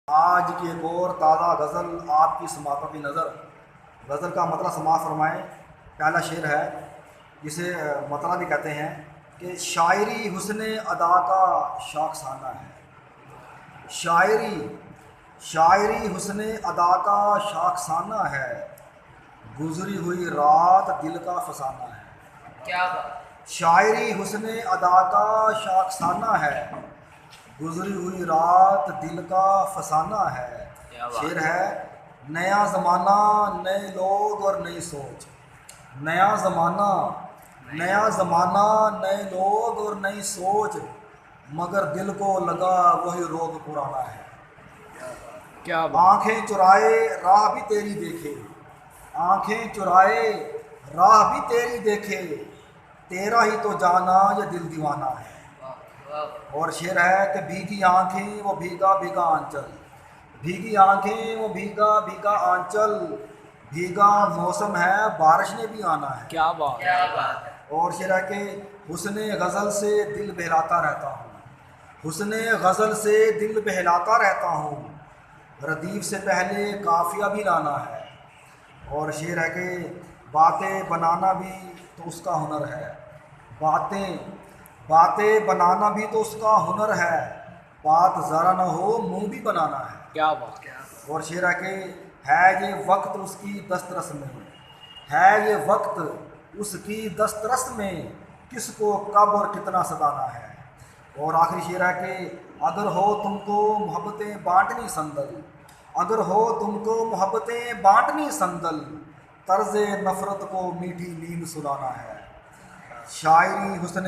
आज की एक और ताज़ा गज़ल आपकी समातों की नज़र। गज़ल का मतलब समाज फरमाएँ। पहला शेर है जिसे मतला भी कहते हैं कि शायरी हुस्न अदा का शाखसाना है। शायरी शायरी हुस्न अदा का शाखसाना है, गुजरी हुई रात दिल का फसाना है। क्या बात। शायरी हुस्न अदा का शाखसाना है, गुजरी हुई रात दिल का फसाना है। क्या शेर बात। है नया ज़माना, नए लोग और नई सोच। नया ज़माना, नया ज़माना, नए लोग और नई सोच, मगर दिल को लगा वही रोग पुराना है। क्या बात। आंखें चुराए राह भी तेरी देखे, आंखें चुराए राह भी तेरी देखे, तेरा ही तो जाना ये दिल दीवाना है। वाह वाह। और शेर है कि भीगी आंखें वो भीगा भीगा आंचल, भीगी आंखें वो भीगा भीगा आंचल, भीगा मौसम है बारिश ने भी आना है। क्या बात। क्या बात है। और शेर है कि हुस्ने गज़ल से दिल बहलाता रहता हूँ, हुस्ने गज़ल से दिल बहलाता रहता हूँ, रदीफ से पहले काफिया भी लाना है। और शेर है कि बातें बनाना भी तो उसका हुनर है, बातें बातें बनाना भी तो उसका हुनर है, बात ज़रा ना हो मुंह भी बनाना है। क्या बात। क्या और शेर है कि है ये वक्त उसकी दस्तरस में, है ये वक्त उसकी दस्तरस में, किसको कब और कितना सताना है। और आखिरी शेर है कि अगर हो तुमको मोहब्बतें बांटनी संदल, अगर हो तुमको मोहब्बतें बांटनी संदल, तर्ज नफ़रत को मीठी नींद सुलाना है। शायरी हुस्न